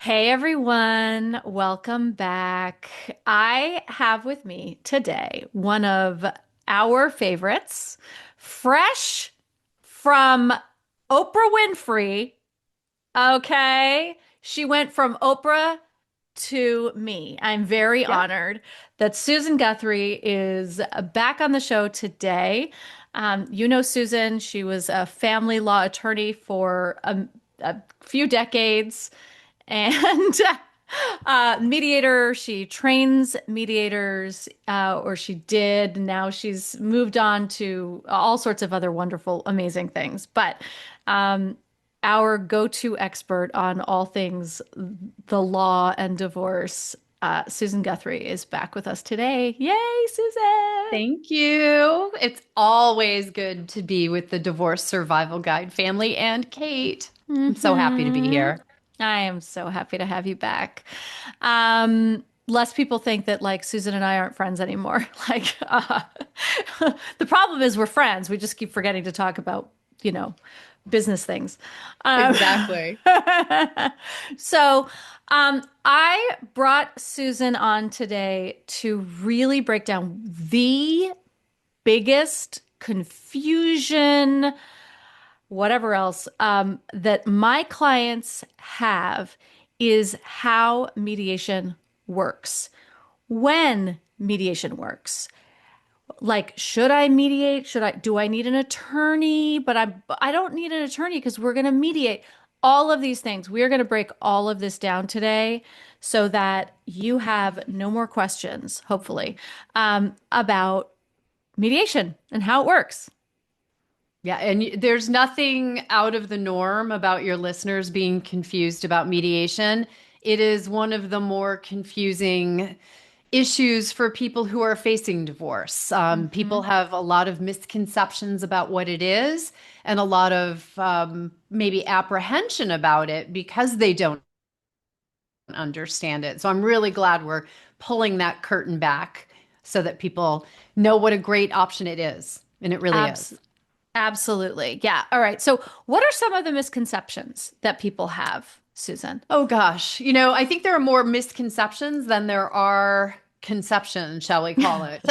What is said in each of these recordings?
Hey everyone, welcome back. I have with me today one of our favorites, fresh from Oprah Winfrey. Okay. She went from Oprah to me. I'm very Yep. honored that Susan Guthrie is back on the show today. You know Susan, she was a family law attorney for a few decades and mediator. She trains mediators, or she did. Now she's moved on to all sorts of other wonderful, amazing things. But um, our go-to expert on all things the law and divorce, Susan Guthrie, is back with us today. Yay, Susan! Thank you. It's always good to be with the Divorce Survival Guide family and Kate. I'm so happy to be Hmm. here. I am so happy to have you back. Less people think that like Susan and I aren't friends anymore. The problem is we're friends. We just keep forgetting to talk about, you know, business things. Um, Exactly. I brought Susan on today to really break down the biggest confusion, whatever else, that my clients have is how mediation works. When mediation works. Like, should I mediate? Do I need an attorney? But I don't need an attorney because we're going to mediate. All of these things. We are going to break all of this down today so that you have no more questions, hopefully, about mediation and how it works. Yeah, and there's nothing out of the norm about your listeners being confused about mediation. It is one of the more confusing issues for people who are facing divorce. People Mhm. have a lot of misconceptions about what it is and a lot of maybe apprehension about it because they don't understand it. So I'm really glad we're pulling that curtain back so that people know what a great option it is. And it really Abs is. Absolutely. Yeah. All right. So, what are some of the misconceptions that people have, Susan? Oh gosh, I think there are more misconceptions than there are conceptions, shall we call it?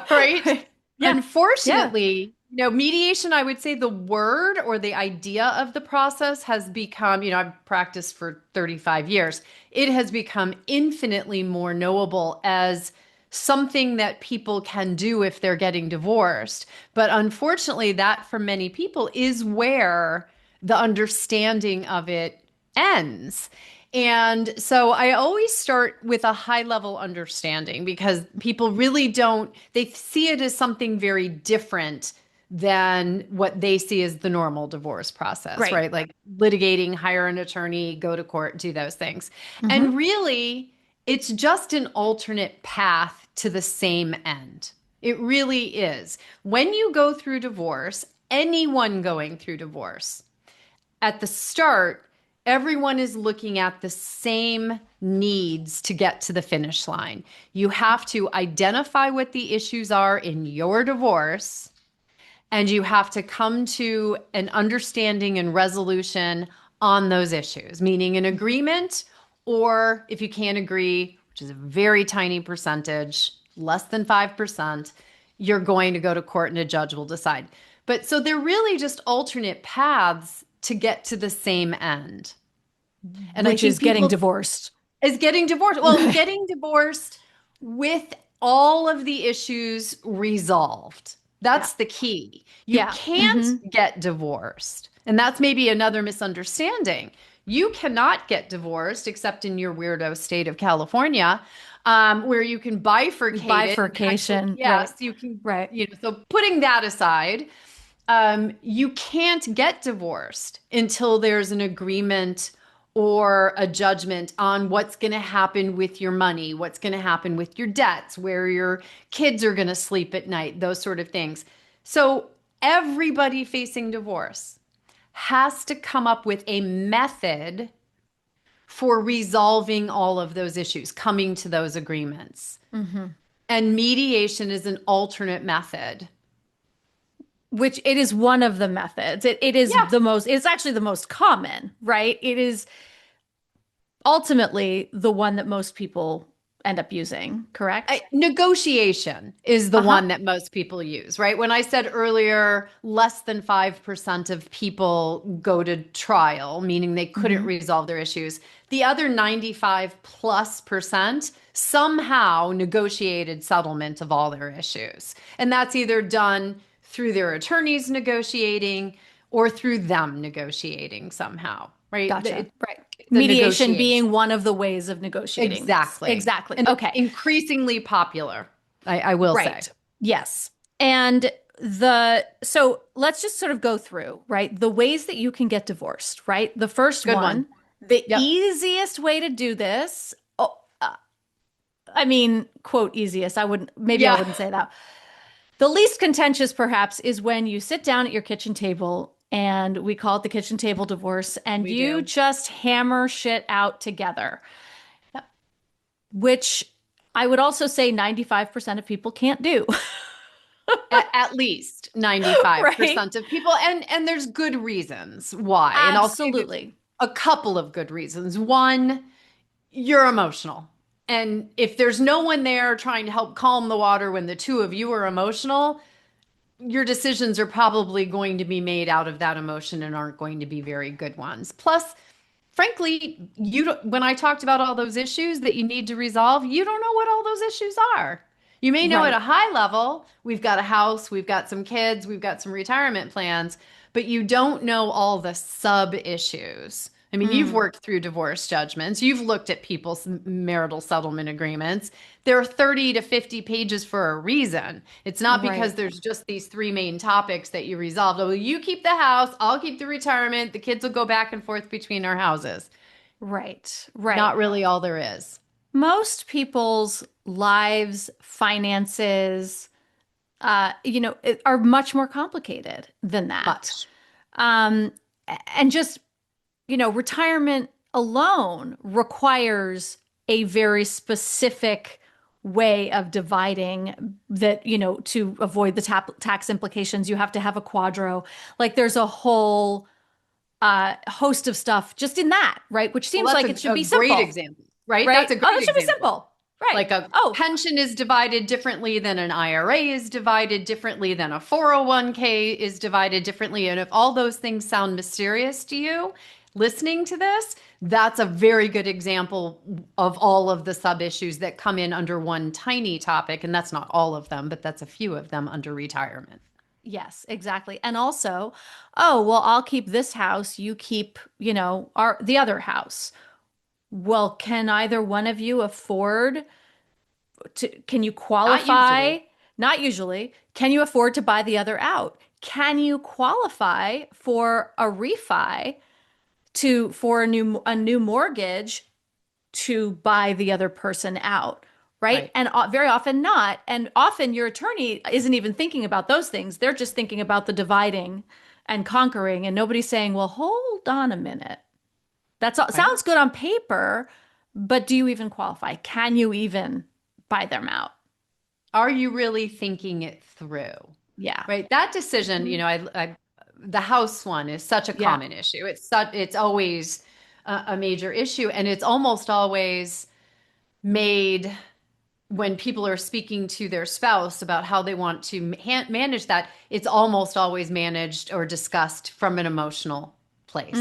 Right? Yeah. Yeah. Unfortunately, mediation, I would say the word or the idea of the process has become, I've practiced for 35 years. It has become infinitely more knowable as something that people can do if they're getting divorced. But unfortunately, that for many people is where the understanding of it ends. And so I always start with a high level understanding because people really they see it as something very different than what they see as the normal divorce process, Great. right? Like litigating, hire an attorney, go to court, do those things. Hmm. And really, it's just an alternate path to the same end. It really is. When you go through divorce, anyone going through divorce, at the start, everyone is looking at the same needs to get to the finish line. You have to identify what the issues are in your divorce, and you have to come to an understanding and resolution on those issues, meaning an agreement, or if you can't agree, which is a very tiny percentage, less than 5%, you're going to go to court and a judge will decide. But so they're really just alternate paths to get to the same end. And I Which think is getting people divorced. is getting divorced. Well, getting divorced with all of the issues resolved. Yeah. That's the key. You Yeah. can't Hmm. get divorced. And that's maybe another misunderstanding. You cannot get divorced except in your weirdo state of California, where you can bifurcate it. And actually, Bifurcation. Right. yes, you can, Right. so putting that aside, you can't get divorced until there's an agreement or a judgment on what's going to happen with your money, what's going to happen with your debts, where your kids are going to sleep at night, those sort of things. So everybody facing divorce has to come up with a method for resolving all of those issues, coming to those agreements. Hmm. And mediation is an alternate method. Which it is one of the methods. It is Yeah. the most, it's actually the most common, right? It is ultimately the one that most people end up using, correct? Negotiation is the Uh-huh. one that most people use, right? When I said earlier, less than 5% of people go to trial, meaning they couldn't Hmm. resolve their issues. The other 95 plus percent somehow negotiated settlement of all their issues. And that's either done through their attorneys negotiating or through them negotiating somehow, right? Gotcha. Right. It's a Mediation negotiation. being one of the ways of negotiating this. Exactly. Exactly. And it's Okay. increasingly popular, I will say. Right. Yes. And so let's just sort of go through, right? The ways that you can get divorced, right? The first Good one. one, the Yep. easiest way to do this, oh, I mean, quote, easiest. Maybe I Yeah, wouldn't say that. The least contentious, perhaps, is when you sit down at your kitchen table and we call it the kitchen table divorce, and we you do. just hammer shit out together, Yep. which I would also say 95% of people can't do. At least Right? 95% of people. And there's good reasons why. And I'll say there's Absolutely. a couple of good reasons. One, you're emotional. And if there's no one there trying to help calm the water when the two of you are emotional, your decisions are probably going to be made out of that emotion and aren't going to be very good ones. Plus, frankly, you don't, when I talked about all those issues that you need to resolve, you don't know what all those issues are. You may know at a Right. high level, we've got a house, we've got some kids, we've got some retirement plans, but you don't know all the sub issues. I mean, you've Mm, worked through divorce judgments, you've looked at people's marital settlement agreements. There are 30 to 50 pages for a reason. It's not because right. there's just these three main topics that you resolved. Oh, you keep the house, I'll keep the retirement, the kids will go back and forth between our houses. Right. Right. Not really all there is. Most people's lives, finances, are much more complicated than that. Much. Um, and just, retirement alone requires a very specific way of dividing that, to avoid the tax implications. You have to have a quadro. Like there's a whole host of stuff just in that, right? Which Well, seems that's like it should a be great simple, example, right? right? That's a Oh, great it should be example. simple. Right. Like a Oh, pension is divided differently than an IRA is divided differently than a 401k is divided differently. And if all those things sound mysterious to you, listening to this, that's a very good example of all of the sub issues that come in under one tiny topic. And that's not all of them, but that's a few of them under retirement. yes, exactly. And also, oh, well, I'll keep this house, you keep, the other house. Well, can either one of you afford can you Not qualify? usually. Not usually. Can you afford to buy the other out? Can you qualify for a refi for a new mortgage to buy the other person out? Right. Right. And very often not. And often your attorney isn't even thinking about those things. They're just thinking about the dividing and conquering. And nobody's saying, well, hold on a minute. Right. Sounds good on paper, but do you even qualify? Can you even buy them out? Are you really thinking it through? Yeah. Right. That decision, Mhm. the house one is such a Yeah. common issue. It's always a major issue, and it's almost always made when people are speaking to their spouse about how they want to manage that. It's almost always managed or discussed from an emotional place,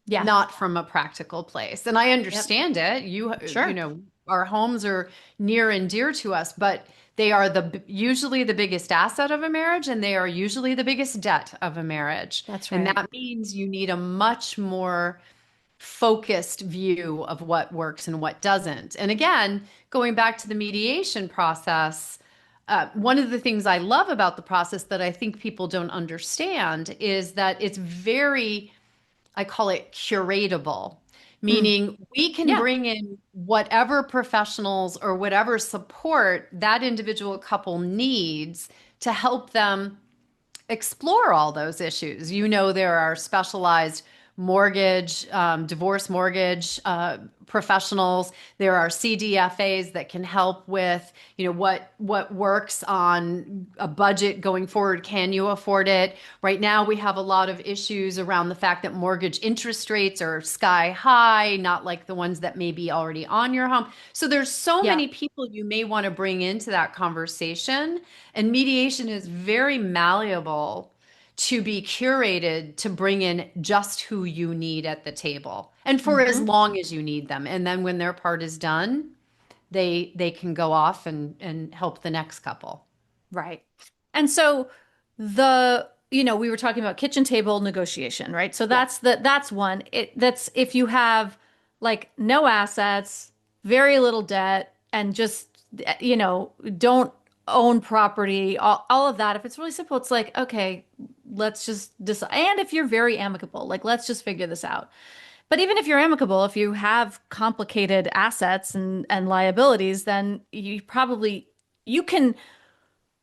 Yeah. not from a practical place. And I Yep. understand it. You Sure. know, our homes are near and dear to us, but they are usually the biggest asset of a marriage, and they are usually the biggest debt of a marriage. That's And right. that means you need a much more focused view of what works and what doesn't. And again, going back to the mediation process, one of the things I love about the process that I think people don't understand is that it's very, I call it curatable, Mm. meaning we can Yeah. bring in whatever professionals or whatever support that individual couple needs to help them explore all those issues. You know, there are specialized mortgage, divorce mortgage professionals. There are CDFAs that can help with, what works on a budget going forward. Can you afford it? Right now, we have a lot of issues around the fact that mortgage interest rates are sky high, not like the ones that may be already on your home. So there's so Yeah. many people you may want to bring into that conversation, and mediation is very malleable to be curated to bring in just who you need at the table and for as Hmm. long as you need them. And then when their part is done, they can go off and help the next couple. Right. And so we were talking about kitchen table negotiation, right? So Yeah. that's one. That's if you have like no assets, very little debt, and just, don't own property, all of that. If it's really simple, it's like, okay, let's just decide. And if you're very amicable, like, let's just figure this out. But even if you're amicable, if you have complicated assets and liabilities, then you can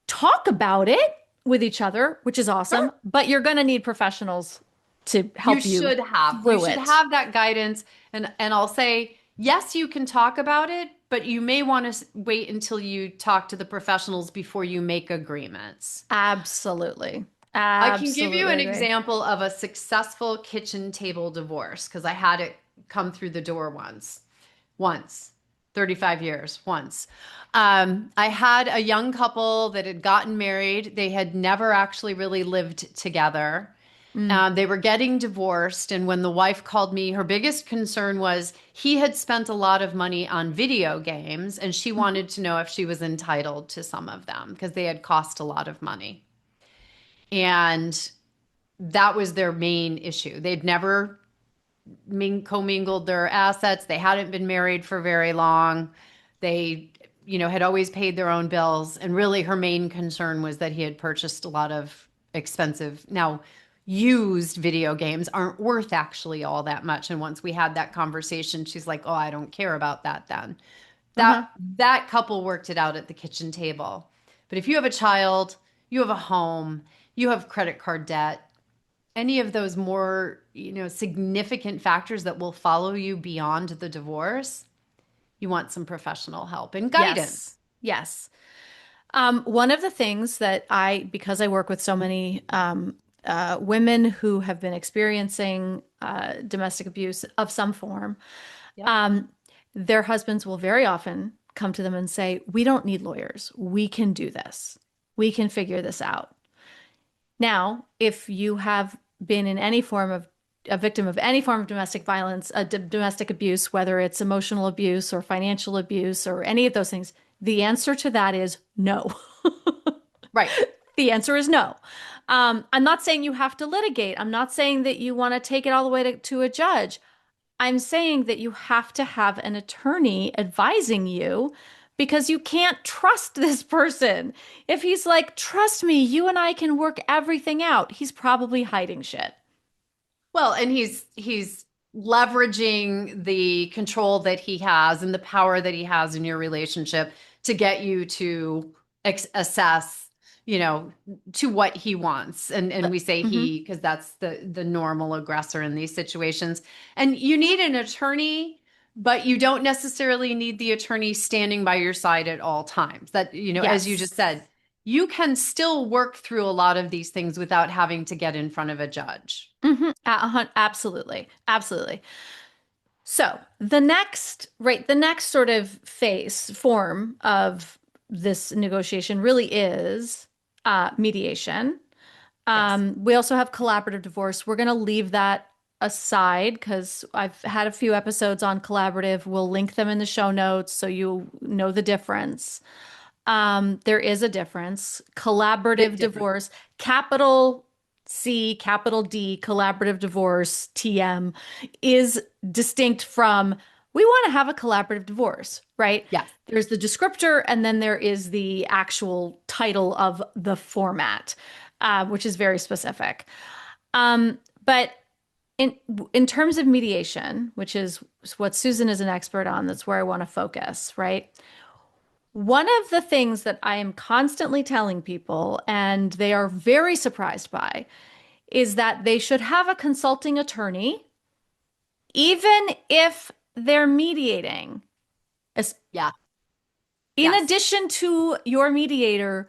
talk about it with each other, which is awesome, Sure. but you're going to need professionals to You help you should have. You through should it. have that guidance. And I'll say, yes, you can talk about it, but you may want to wait until you talk to the professionals before you make agreements. Absolutely. I can give you Absolutely an agree. example of a successful kitchen table divorce because I had it come through the door once, 35 years, once. I had a young couple that had gotten married. They had never actually really lived together. Mm. They were getting divorced. And when the wife called me, her biggest concern was he had spent a lot of money on video games and she Mhm. wanted to know if she was entitled to some of them because they had cost a lot of money. And that was their main issue. They'd never commingled their assets. They hadn't been married for very long. They, had always paid their own bills. And really, her main concern was that he had purchased a lot of expensive, now used video games aren't worth actually all that much. And once we had that conversation, she's like, "Oh, I don't care about that then." Uh-huh. That couple worked it out at the kitchen table. But if you have a child, you have a home, you have credit card debt, any of those more, significant factors that will follow you beyond the divorce, you want some professional help and guidance. Yes. Yes. One of the things that because I work with so many women who have been experiencing domestic abuse of some form, Yep. um, their husbands will very often come to them and say, "We don't need lawyers. We can do this. We can figure this out." Now, if you have been in any form of a victim of any form of domestic violence, domestic abuse, whether it's emotional abuse or financial abuse or any of those things, the answer to that is no. Right. The answer is no. I'm not saying you have to litigate. I'm not saying that you want to take it all the way to a judge. I'm saying that you have to have an attorney advising you because you can't trust this person. If he's like, "Trust me, you and I can work everything out," he's probably hiding shit. Well, and he's leveraging the control that he has and the power that he has in your relationship to get you to assess, to what he wants. And we say Hmm. he because that's the normal aggressor in these situations. And you need an attorney, but you don't necessarily need the attorney standing by your side at all times. That, as you just Yes. said, you can still work through a lot of these things without having to get in front of a judge. Absolutely. Absolutely. So the next sort of form of this negotiation really is mediation. Yes. We also have collaborative divorce. We're going to leave that aside because I've had a few episodes on collaborative. We'll link them in the show notes so you know the difference. There is a difference. Big Collaborative difference. divorce, capital C, capital D, collaborative divorce, TM, is distinct from we want to have a collaborative divorce, right? Yes. There's the descriptor, and then there is the actual title of the format, which is very specific. But in terms of mediation, which is what Susan is an expert on, that's where I want to focus, right? One of the things that I am constantly telling people, and they are very surprised by, is that they should have a consulting attorney, even if they're mediating. As Yeah. in Yes. addition to your mediator,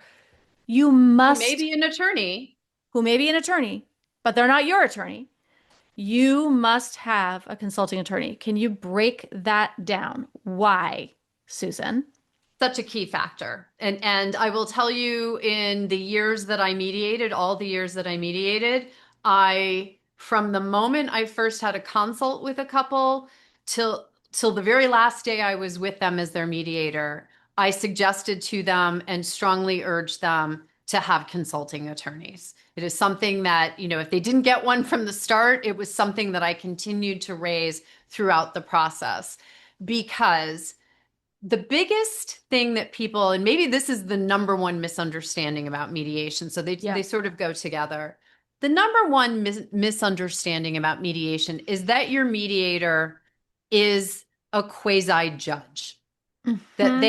you Who may must, be an attorney. who may be an attorney, but they're not your attorney, you must have a consulting attorney. Can you break that down? Why, Susan? Such a key factor. And I will tell you, in the years that I mediated, all the years that I mediated, I from the moment I first had a consult with a couple till the very last day I was with them as their mediator, I suggested to them and strongly urged them to have consulting attorneys. It is something that, if they didn't get one from the start, it was something that I continued to raise throughout the process, because the biggest thing that people, and maybe this is the number one misunderstanding about mediation, so Yeah. they sort of go together. The number one misunderstanding about mediation is that your mediator is a quasi judge, that Hmm.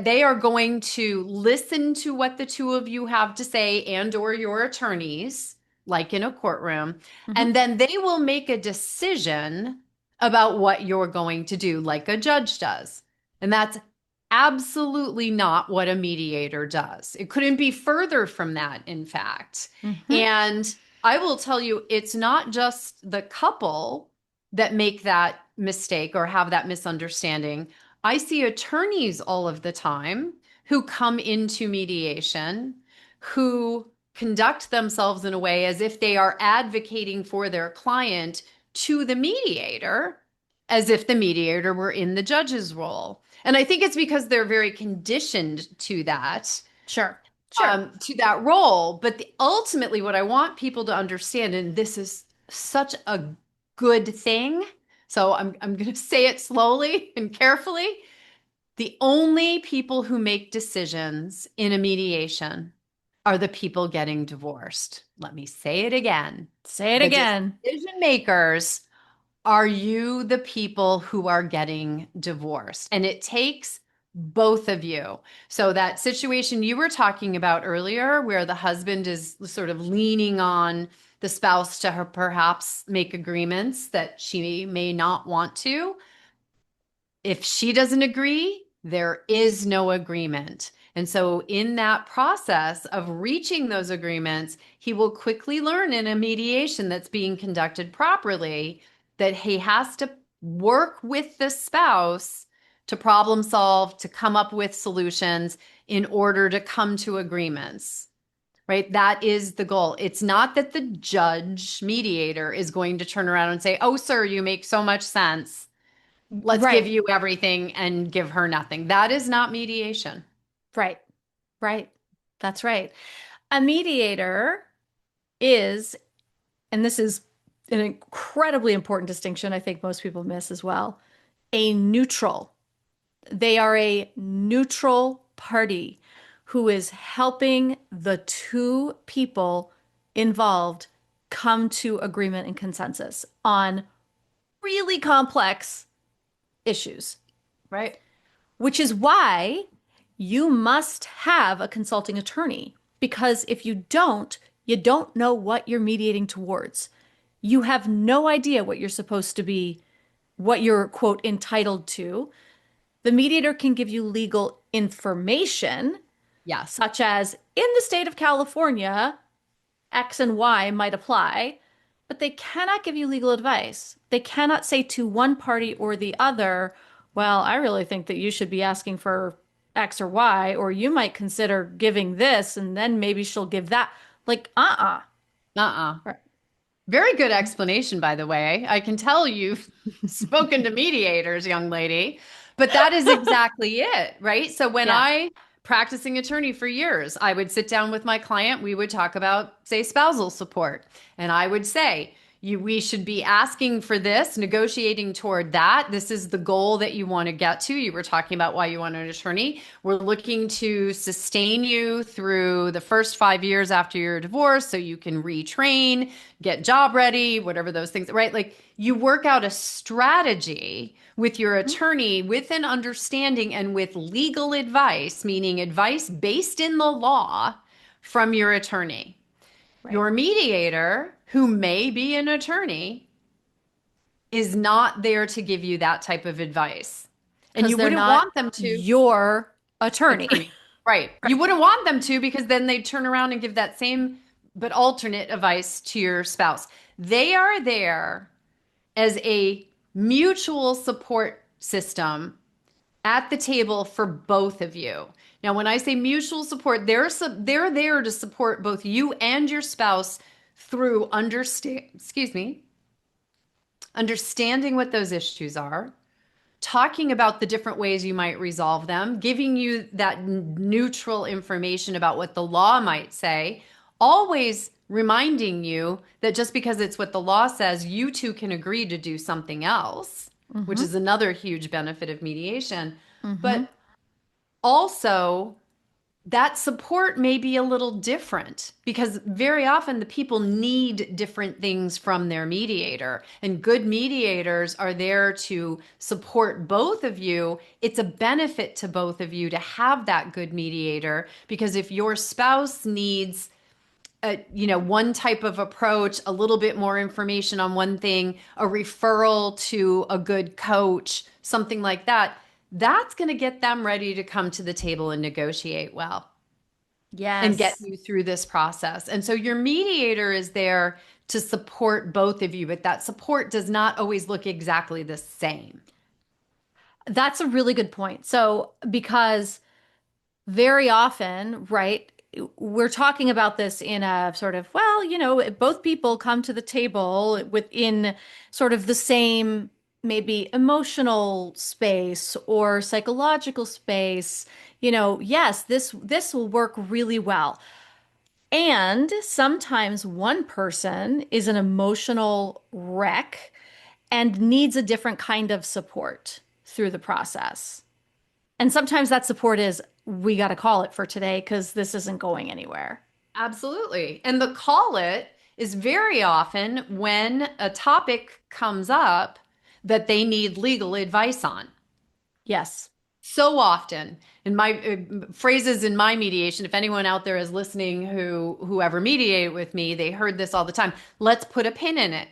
they are going to listen to what the two of you have to say, and or your attorneys, like in a courtroom, Hmm. and then they will make a decision about what you're going to do, like a judge does. And that's absolutely not what a mediator does. It couldn't be further from that, in fact. Hmm. And I will tell you, it's not just the couple that make that mistake or have that misunderstanding. I see attorneys all of the time who come into mediation who conduct themselves in a way as if they are advocating for their client to the mediator, as if the mediator were in the judge's role. And I think it's because they're very conditioned Sure. Sure. to that role. But ultimately, what I want people to understand, and this is such a good thing, so I'm going to say it slowly and carefully. The only people who make decisions in a mediation are the people getting divorced. Let me say it again. Say it The again. decision makers are you, the people who are getting divorced. And it takes both of you. So that situation you were talking about earlier, where the husband is sort of leaning on the spouse to perhaps make agreements that she may not want to. If she doesn't agree, there is no agreement. And so, in that process of reaching those agreements, he will quickly learn in a mediation that's being conducted properly that he has to work with the spouse to problem solve, to come up with solutions in order to come to agreements. Right? That is the goal. It's not that the judge mediator is going to turn around and say, "Oh, sir, you make so much sense. Let's give Right. you everything and give her nothing." That is not mediation. Right. Right. That's right. A mediator is, and this is an incredibly important distinction I think most people miss as well, a neutral. They are a neutral party who is helping the two people involved come to agreement and consensus on really complex issues, Right. which is why you must have a consulting attorney. Because if you don't know what you're mediating towards. You have no idea what you're supposed to be, what you're, quote, entitled to. The mediator can give you legal information, Yes. such as in the state of California, X and Y might apply, but they cannot give you legal advice. They cannot say to one party or the other, well, I really think that you should be asking for X or Y, or you might consider giving this, and then maybe she'll give that. Like, Uh-uh. Right. Very good explanation, by the way. I can tell you've spoken to mediators, young lady, but that is exactly it, right? So when Yeah. I practicing attorney for years, I would sit down with my client, we would talk about, say, spousal support, and I would say, we should be asking for this, negotiating toward that. This is the goal that you want to get to. You were talking about why you want an attorney. We're looking to sustain you through the first 5 years after your divorce so you can retrain, get job ready, whatever those things, right? Like, you work out a strategy with your attorney with an understanding and with legal advice, meaning advice based in the law from your attorney. Right. Your mediator, who may be an attorney, is not there to give you that type of advice. And Because you they're wouldn't not want them to, your attorney. attorney. Right. You wouldn't want them to because then they turn around and give that same but alternate advice to your spouse. They are there as a mutual support system at the table for both of you. Now, when I say mutual support, they're there to support both you and your spouse through understanding what those issues are, talking about the different ways you might resolve them, giving you that neutral information about what the law might say, always reminding you that just because it's what the law says, you two can agree to do something else, which Mm-hmm. is another huge benefit of mediation. Mm-hmm. But also, that support may be a little different because very often the people need different things from their mediator, and good mediators are there to support both of you. It's a benefit to both of you to have that good mediator because if your spouse needs one type of approach, a little bit more information on one thing, a referral to a good coach, something like that, that's going to get them ready to come to the table and negotiate well and get Yes. you through this process. And so your mediator is there to support both of you, but that support does not always look exactly the same. That's a really good point. So, because very often, right, we're talking about this in a sort of, well, both people come to the table within sort of the same, maybe emotional space or psychological space. Yes, this will work really well. And sometimes one person is an emotional wreck and needs a different kind of support through the process. And sometimes that support is, we got to call it for today because this isn't going anywhere. Absolutely. And the call it is very often when a topic comes up that they need legal advice on. Yes. So often in my phrases in my mediation, if anyone out there is listening whoever mediated with me, they heard this all the time. Let's put a pin in it.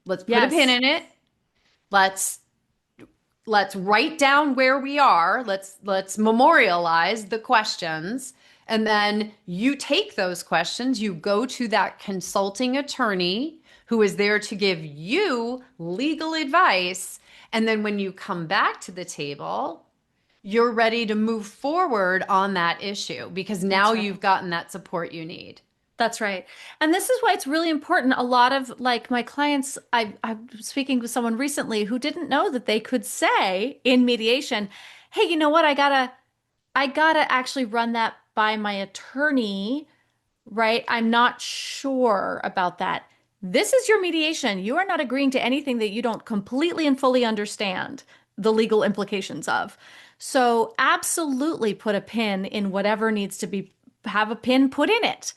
Let's put a pin Yes. in it. Let's let's write down where we are. Let's memorialize the questions. And then you take those questions, you go to that consulting attorney who is there to give you legal advice. And then when you come back to the table, you're ready to move forward on that issue because now That's right. you've gotten that support you need. That's right. And this is why it's really important. A lot of like my clients, I'm speaking with someone recently who didn't know that they could say in mediation, hey, you know what? I gotta actually run that by my attorney, right? I'm not sure about that. This is your mediation. You are not agreeing to anything that you don't completely and fully understand the legal implications of. So absolutely put a pin in whatever needs to be, have a pin put in it.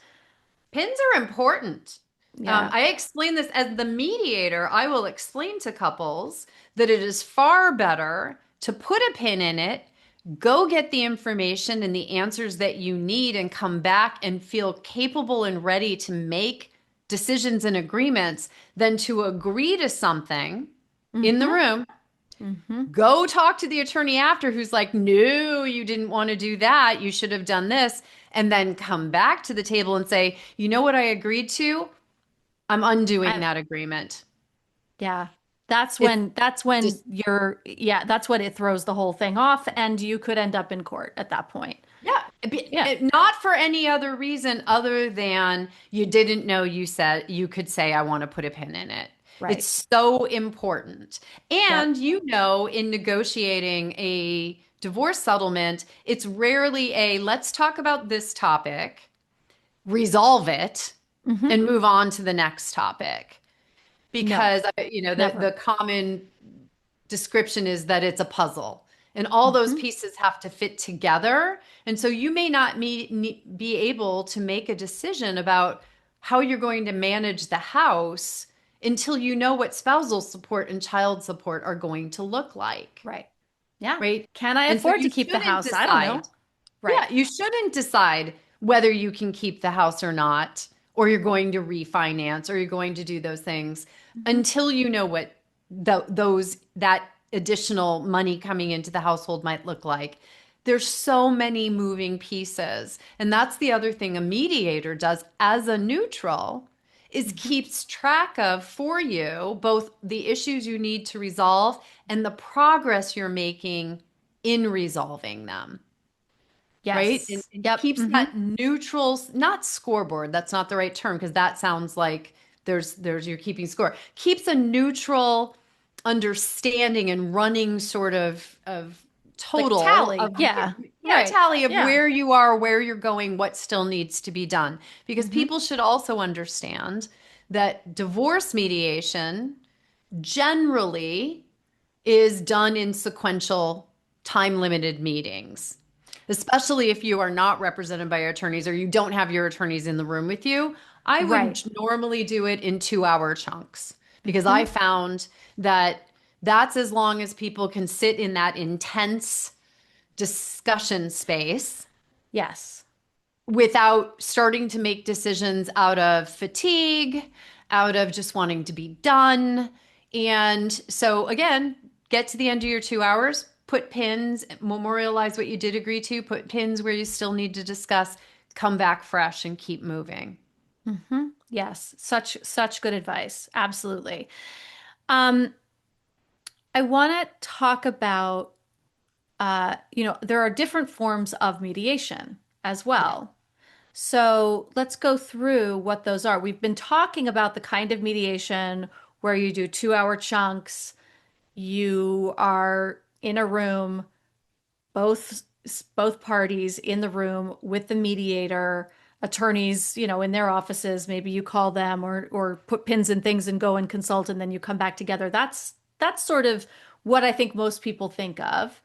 Pins are important. Yeah. I explain this as the mediator. I will explain to couples that it is far better to put a pin in it, go get the information and the answers that you need, and come back and feel capable and ready to make decisions and agreements than to agree to something in the Mm-hmm. room. Mm-hmm. Go talk to the attorney after who's like, no, you didn't want to do that. You should have done this. And then come back to the table and say, you know what I agreed to? I'm undoing I, that agreement. yeah. That's It's when that's when just, that's when it throws the whole thing off and you could end up in court at that point. yeah, Yeah. not for any other reason other than you didn't know you said you could say, I want to put a pin in it. Right. It's so important. Yep. And in negotiating a divorce settlement, it's rarely a let's talk about this topic, resolve it, Mm-hmm. and move on to the next topic. No, Because, the never. common description is that it's a puzzle and all those Mm-hmm. pieces have to fit together. And so you may not be able to make a decision about how you're going to manage the house until you know what spousal support and child support are going to look like, Right. Yeah. right? Can I And so afford to you keep the shouldn't house? I don't know. decide, Right. yeah, you shouldn't decide whether you can keep the house or not, or you're going to refinance, or you're going to do those things Mhm. until you know what that additional money coming into the household might look like. There's so many moving pieces. And that's the other thing a mediator does as a neutral is Mhm. keeps track of for you both the issues you need to resolve and the progress you're making in resolving them, right? And, Yes. and Yep. keeps that neutral, not scoreboard, that's not the right term because that sounds like there's you're keeping score. Keeps a neutral understanding and running sort of Like total tally. of Yeah. yeah, Right. tally of Yeah. where you are, where you're going, what still needs to be done. Because Hmm. people should also understand that divorce mediation generally is done in sequential time limited meetings, especially if you are not represented by attorneys or you don't have your attorneys in the room with you. I Right. would normally do it in 2 hour chunks because I Hmm. found that that's as long as people can sit in that intense discussion space Yes. without starting to make decisions out of fatigue, out of just wanting to be done. And so, again, get to the end of your 2 hours, put pins, memorialize what you did agree to, put pins where you still need to discuss, come back fresh and keep moving. Yes. Such good advice. Absolutely. Um, I want to talk about, there are different forms of mediation as Yeah. well. So let's go through what those are. We've been talking about the kind of mediation where you do 2 hour chunks. You are in a room, both both parties in the room with the mediator, attorneys, in their offices. Maybe you call them or put pins in things and go and consult, and then you come back together. That's sort of what I think most people think of.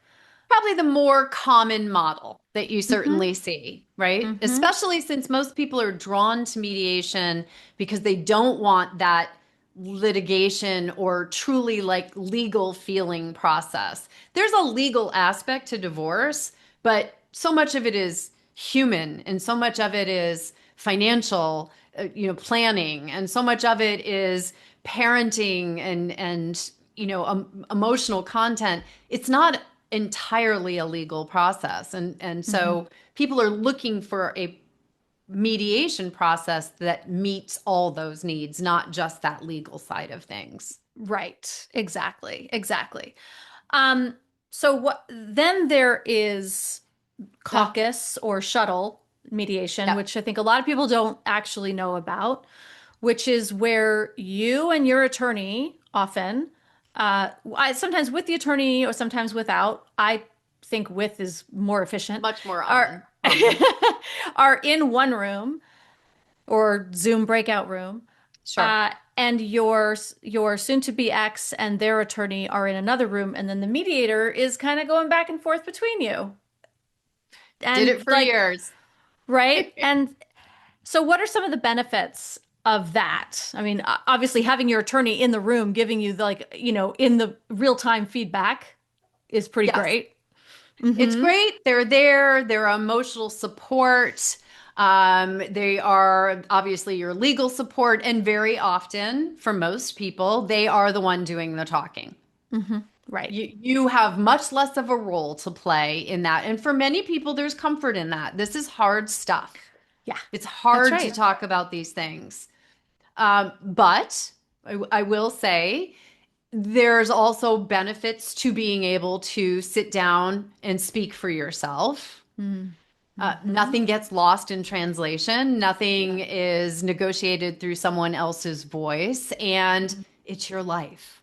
Probably the more common model that you Hmm. certainly see, right? Hmm. Especially since most people are drawn to mediation because they don't want that litigation or truly like legal feeling process. There's a legal aspect to divorce, but so much of it is human and so much of it is financial, planning, and so much of it is parenting and emotional content. It's not entirely a legal process. And Hmm. so people are looking for a mediation process that meets all those needs, not just that legal side of things. Right. Exactly. Exactly. Um, so what then there is Yeah. caucus or shuttle mediation, Yeah. which I think a lot of people don't actually know about, which is where you and your attorney often, sometimes with the attorney or sometimes without. I think with is more efficient. Much more Are common. are in one room or Zoom breakout room, Sure. and your soon-to-be ex and their attorney are in another room, and then the mediator is kind of going back and forth between you. Did And it for like, years. right? And so what are some of the benefits of that? I mean, obviously having your attorney in the room giving you like, in the real-time feedback is pretty Yes. great. It's Mm-hmm. great. They're there. They're emotional support. They are obviously your legal support. And very often, for most people, they are the one doing the talking. Mm-hmm. Right. You have much less of a role to play in that. And for many people, there's comfort in that. This is hard stuff. Yeah, It's that's hard to right. talk about these things. But I will say there's also benefits to being able to sit down and speak for yourself. Mm-hmm. Nothing gets lost in translation. Yeah. Nothing is negotiated through someone else's voice, and Mm-hmm. it's your life.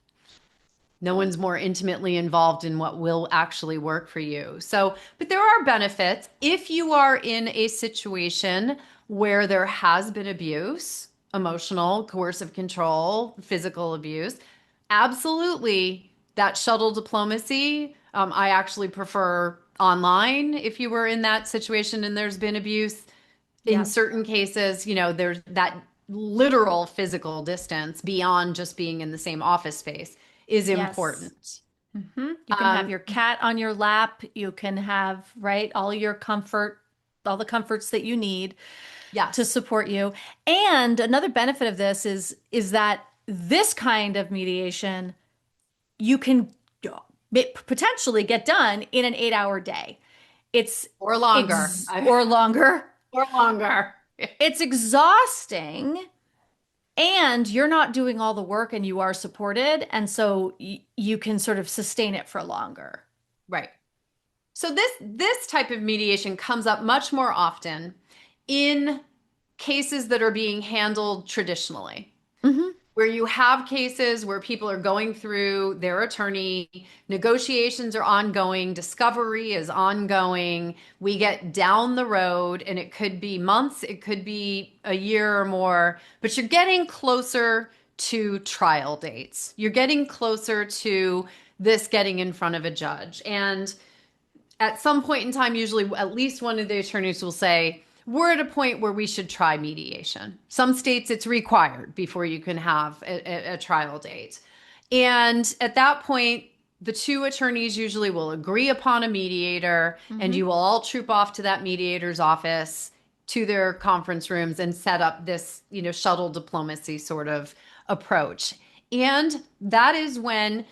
No one's more intimately involved in what will actually work for you. So, but there are benefits if you are in a situation where there has been abuse, emotional, coercive control, physical abuse. Absolutely, that shuttle diplomacy. I actually prefer online if you were in that situation and there's been abuse. In Yeah. certain cases, there's that literal physical distance beyond just being in the same office space is Yes. important. Hmm. You can have Um, your cat on your lap. You can have, right, all the comforts that you need. to Yes. support you. And another benefit of this is that this kind of mediation you can potentially get done in an 8-hour day. It's Or longer. or longer. Or longer. It's exhausting and you're not doing all the work and you are supported. And so you can sort of sustain it for longer. Right. So this type of mediation comes up much more often in cases that are being handled traditionally, Hmm. where you have cases where people are going through their attorney, negotiations are ongoing, discovery is ongoing. We get down the road, and it could be months, it could be a year or more, but you're getting closer to trial dates. You're getting closer to this getting in front of a judge. And at some point in time, usually at least one of the attorneys will say, we're at a point where we should try mediation. Some states it's required before you can have a trial date. And at that point, the two attorneys usually will agree upon a mediator, and Hmm. you will all troop off to that mediator's office, to their conference rooms, and set up this, shuttle diplomacy sort of approach. And that is when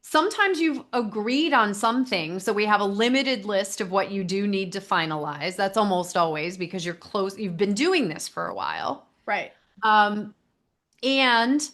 sometimes you've agreed on some things. So we have a limited list of what you do need to finalize. That's almost always because you're close, you've been doing this for a while. Right. Um, and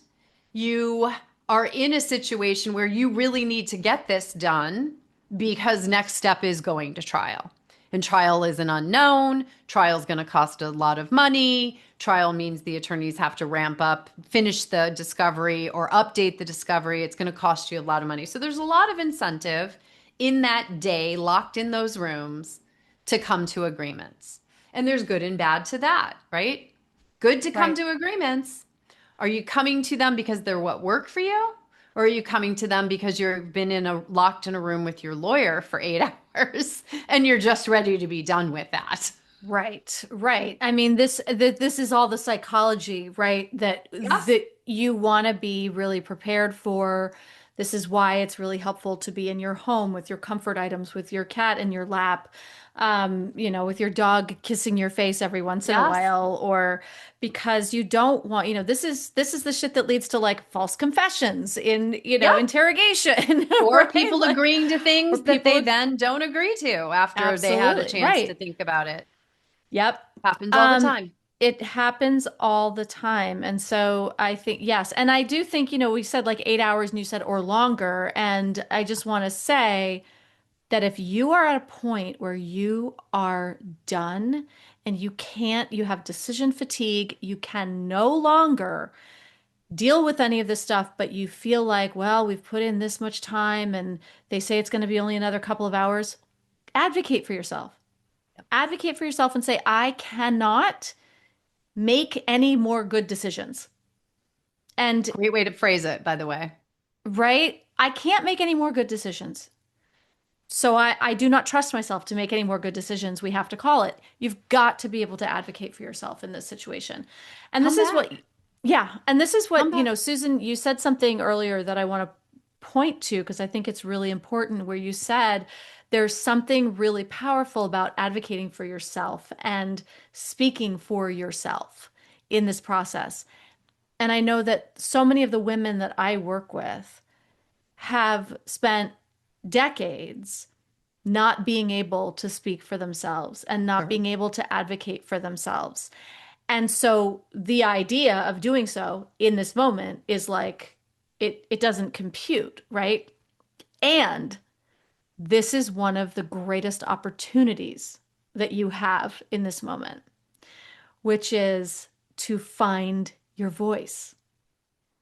you are in a situation where you really need to get this done because next step is going to trial. And trial is an unknown. Trial is going to cost a lot of money. Trial means the attorneys have to ramp up, finish the discovery, or update the discovery. It's going to cost you a lot of money. So there's a lot of incentive in that day, locked in those rooms, to come to agreements. And there's good and bad to that, right? Good to come Right. to agreements. Are you coming to them because they're what work for you? Or are you coming to them because you've been locked in a room with your lawyer for 8 hours and you're just ready to be done with that? Right, right. I mean, this is all the psychology, right? Yes. That you want to be really prepared for. This is why it's really helpful to be in your home with your comfort items, with your cat in your lap, with your dog kissing your face every once in a Yes. while, or because you don't want, this is the shit that leads to like false confessions in, Yep. interrogation, Or right? people Like, agreeing to or things that they people, then don't agree to after they had a absolutely, chance to right. think about it. Yep. Happens all the Um, time. it happens all the time. And so I think, yes. And I do think, we said like 8 hours and you said or longer. And I just want to say that if you are at a point where you are done and you have decision fatigue, you can no longer deal with any of this stuff, but you feel like, well, we've put in this much time and they say it's going to be only another couple of hours, advocate for yourself. Advocate for yourself and say, I cannot make any more good decisions. And Great way to phrase it, by the way. right, I can't make any more good decisions. So I do not trust myself to make any more good decisions. We have to call it. You've got to be able to advocate for yourself in this situation. And Come this is what, back. yeah. And this is Come what, back. Susan, you said something earlier that I want to point to because I think it's really important where you said there's something really powerful about advocating for yourself and speaking for yourself in this process. And I know that so many of the women that I work with have spent decades not being able to speak for themselves and not Sure. being able to advocate for themselves. And so the idea of doing so in this moment is like it doesn't compute, right? And this is one of the greatest opportunities that you have in this moment, which is to find your voice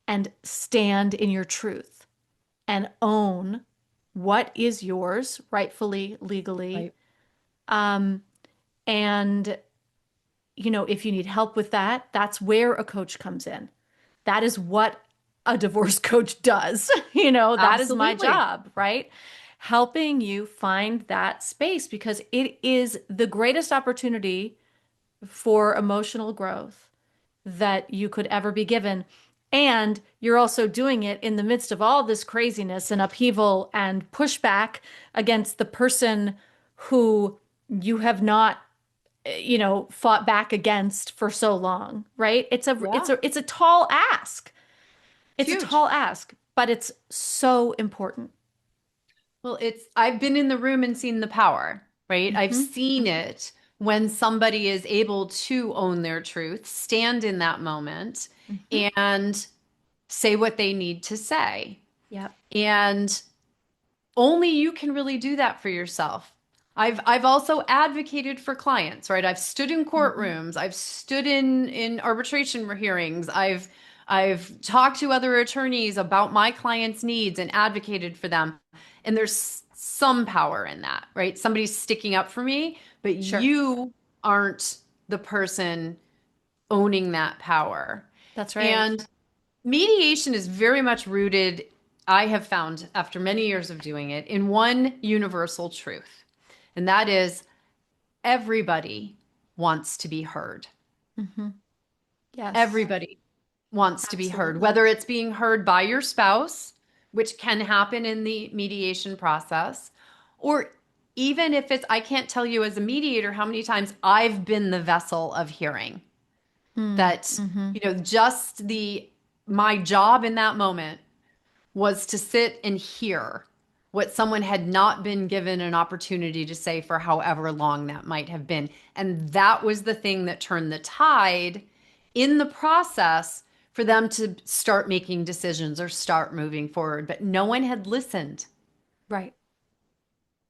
and stand in your truth and own what is yours rightfully, legally. Right. Um, and, if you need help with that, that's where a coach comes in. That is what a divorce coach does. That is my Absolutely. job, right? Helping you find that space because it is the greatest opportunity for emotional growth that you could ever be given. And you're also doing it in the midst of all this craziness and upheaval and pushback against the person who you have not fought back against for so long, right? Yeah, It's a tall ask. it's It's a huge. tall ask, but it's so important. Well, I've been in the room and seen the power, right? I've Hmm. seen it when somebody is able to own their truth, stand in that moment, Hmm. and say what they need to say. Yep. And only you can really do that for yourself. I've also advocated for clients, right? I've stood in Hmm. courtrooms, I've stood in arbitration hearings, I've talked to other attorneys about my clients' needs and advocated for them. And there's some power in that, right? Somebody's sticking up for me, but Sure. you aren't the person owning that power. That's right. And mediation is very much rooted, I have found after many years of doing it, in one universal truth. And that is everybody wants to be heard. Hmm. Yes, Everybody wants to be heard, absolutely. whether it's being heard by your spouse, which can happen in the mediation process, or even if it's, I can't tell you as a mediator how many times I've been the vessel of hearing that, Mm-hmm. just my job in that moment was to sit and hear what someone had not been given an opportunity to say for however long that might have been. And that was the thing that turned the tide in the process for them to start making decisions or start moving forward. But no one had listened. Right.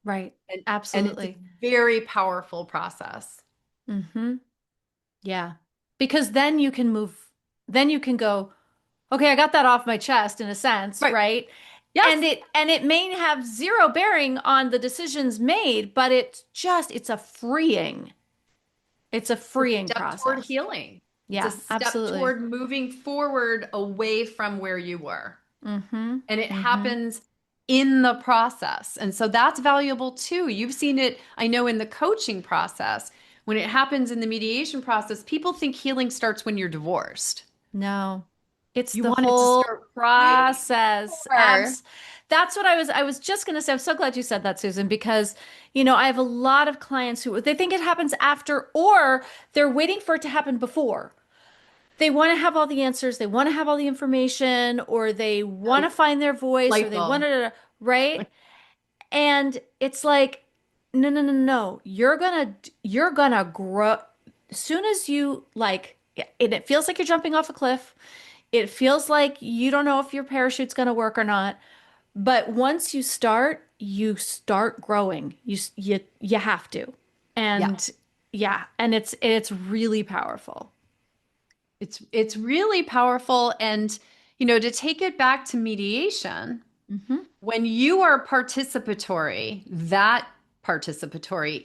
Right. And, and it's a Absolutely. very powerful process. Hmm. Yeah. Because then you can go, okay, I got that off my chest in a sense, Right. right? Yes. And it may have zero bearing on the decisions made, but it's a freeing. It's a It's a freeing step toward process. healing. It's a Yeah, step absolutely. toward moving forward away from where you were. Mm-hmm. And it Mm-hmm. happens in the process. And so that's valuable too. You've seen it, I know, in the coaching process. When it happens in the mediation process, people think healing starts when you're divorced. No, it's You the want it to whole start way process. before. That's what I was just going to say. I'm so glad you said that, Susan, because, I have a lot of clients who they think it happens after or they're waiting for it to happen before. They want to have all the answers, they want to have all the information, or they want to find their voice, or Light they want bulb. to, right? And it's like, no, no, no, no. You're gonna grow as soon as you like, and it feels like you're jumping off a cliff. It feels like you don't know if your parachute's gonna work or not. But once you start growing. You have to. Yeah. And yeah, and it's really powerful. It's really powerful. And, to take it back to mediation, Hmm. when you are participatory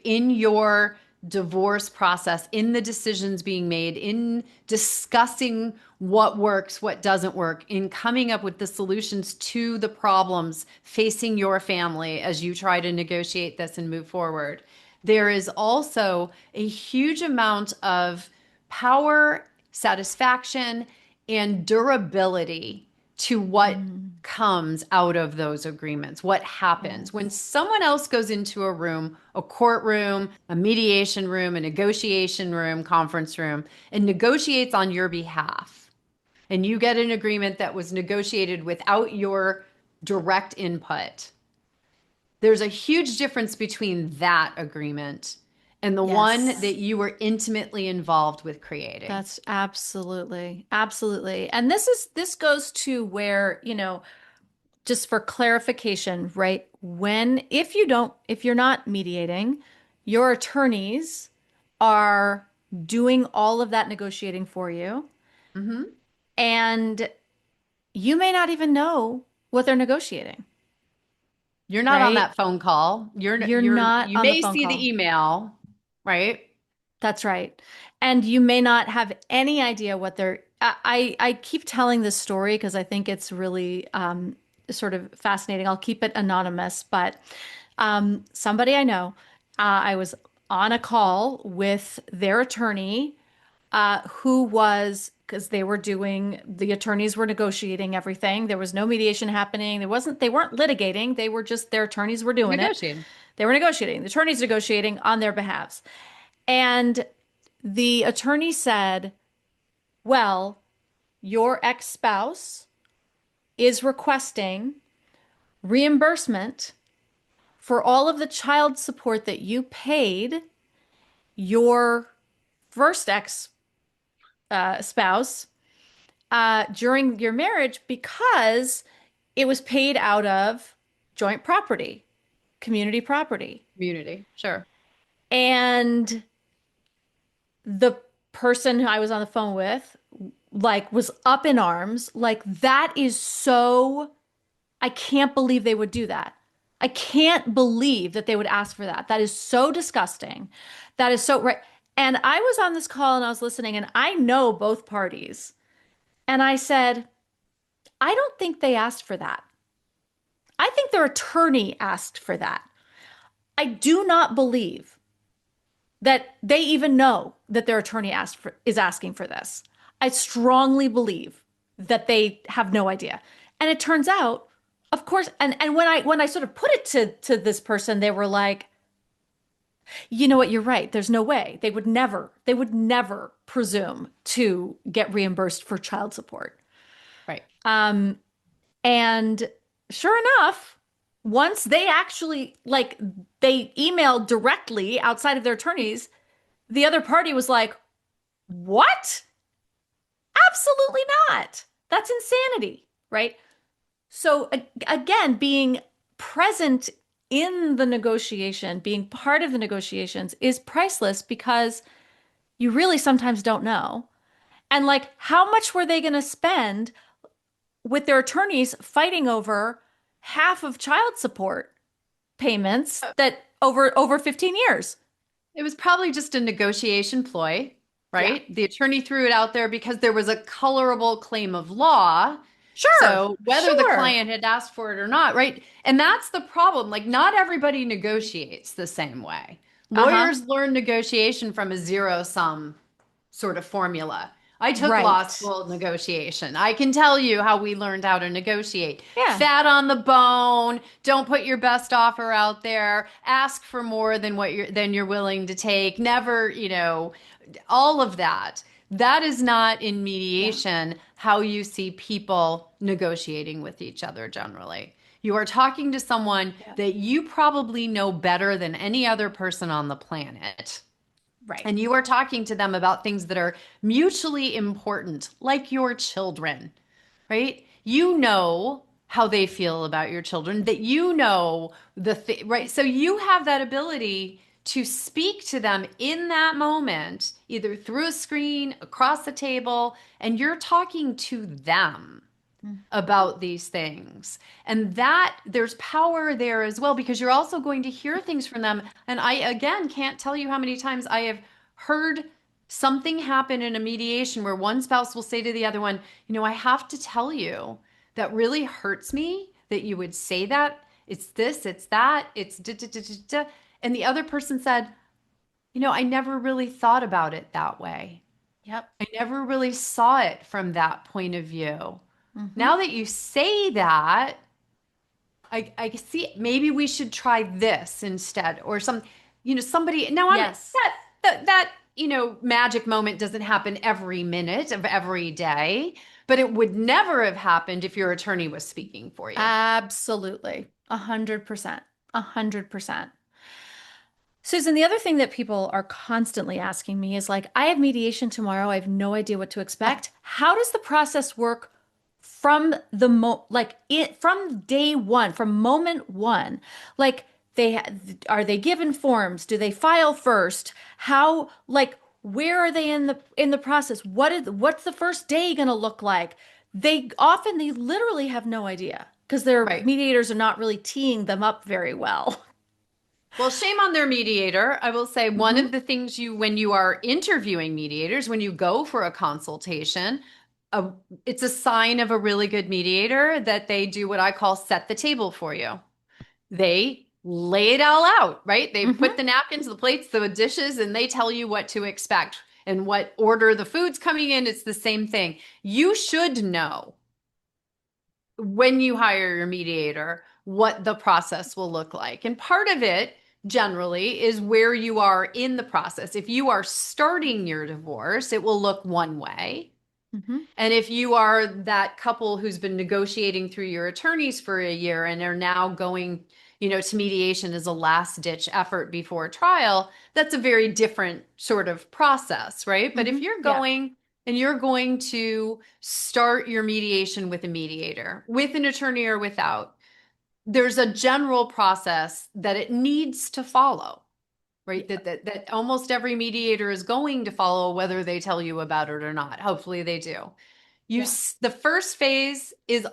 in your divorce process, in the decisions being made, in discussing what works, what doesn't work, in coming up with the solutions to the problems facing your family as you try to negotiate this and move forward, there is also a huge amount of power, satisfaction, and durability to what Mm. comes out of those agreements, what happens when Yes. someone else goes into a room, a courtroom, a mediation room, a negotiation room, conference room, and negotiates on your behalf. And you get an agreement that was negotiated without your direct input. There's a huge difference between that agreement and the one Yes. that you were intimately involved with creating. That's absolutely, absolutely. And this goes to where, just for clarification, right? If you're not mediating, your attorneys are doing all of that negotiating for you, Mhm. and you may not even know what they're negotiating, You're not on right? that phone call. You're not You on the may phone see the call. email, right? That's right. And you may not have any idea what they're. I keep telling this story because I think it's really sort of fascinating. I'll keep it anonymous, but somebody I know, I was on a call with their attorney, who was because the attorneys were negotiating everything. There was no mediation happening. They weren't litigating. Their attorneys were doing it. Negotiating. They were negotiating. The attorneys negotiating on their behalves. And the attorney said, well, your ex-spouse is requesting reimbursement for all of the child support that you paid your first ex spouse during your marriage because it was paid out of joint property, community property. Community. Sure. And the person who I was on the phone with, like, was up in arms. Like, that is so, I can't believe they would do that. I can't believe that they would ask for that. That is so disgusting. That is so right. And I was on this call and I was listening, and I know both parties. And I said, I don't think they asked for that. I think their attorney asked for that. I do not believe that they even know that their attorney is asking for this. I strongly believe that they have no idea. And it turns out, of course, and when I sort of put it to this person, they were like, you know what, you're right. There's no way. They would never presume to get reimbursed for child support. Right. And sure enough, once they actually, like, they emailed directly outside of their attorneys, the other party was like, what? Absolutely not. That's insanity, right? So again, being present in the negotiation, being part of the negotiations is priceless because you really sometimes don't know. And like, how much were they going to spend with their attorneys fighting over half of child support payments that over 15 years? It was probably just a negotiation ploy, Yeah. right? The attorney threw it out there because there was a colorable claim of law. Sure. So whether the Sure. client had asked for it or not, right? And that's the problem. Like, not everybody negotiates the same way. Uh-huh. Lawyers learn negotiation from a zero sum sort of formula. I took law Right. school negotiation. I can tell you how we learned how to negotiate. Yeah. Fat on the bone, don't put your best offer out there, ask for more than you're willing to take. Never, all of that. That is not in Yeah. mediation how you see people negotiating with each other generally. You are talking to someone Yeah. that you probably know better than any other person on the planet. Right. And you are talking to them about things that are mutually important, like your children, right? You know how they feel about your children, that you know right? So you have that ability to speak to them in that moment, either through a screen, across the table, and you're talking to them Mm. about these things. And that there's power there as well because you're also going to hear things from them. And I, again, can't tell you how many times I have heard something happen in a mediation where one spouse will say to the other one, I have to tell you that really hurts me that you would say that. It's this, it's that, it's da, da, da, da, da. And the other person said, I never really thought about it that way. Yep. I never really saw it from that point of view. Mm-hmm. Now that you say that, I see maybe we should try this instead or somebody. Now I'm Yes. that magic moment doesn't happen every minute of every day, but it would never have happened if your attorney was speaking for you. Absolutely. 100%. 100%. Susan, the other thing that people are constantly asking me is like, I have mediation tomorrow. I have no idea what to expect. How does the process work from from day one, from moment one? Like, are they given forms? Do they file first? How, like, where are they in the process? What's the first day going to look like? They literally have no idea because their Right. mediators are not really teeing them up very well. Well, shame on their mediator. I will say one Mhm. of the things when you are interviewing mediators, when you go for a consultation, uh, it's a sign of a really good mediator that they do what I call set the table for you. They lay it all out, right? They put Mhm. the napkins, the plates, the dishes, and they tell you what to expect and what order the food's coming in. It's the same thing. You should know when you hire your mediator what the process will look like. And part of it generally is where you are in the process. If you are starting your divorce, it will look one way. Hmm. And if you are that couple who's been negotiating through your attorneys for a year and are now going, to mediation as a last ditch effort before trial, that's a very different sort of process, right? But if Hmm. you're Yeah. going and you're going to start your mediation with a mediator, with an attorney or without, there's a general process that it needs to follow, right? Yeah. That almost every mediator is going to follow, whether they tell you about it or not. Hopefully they do. Yeah. The first phase is,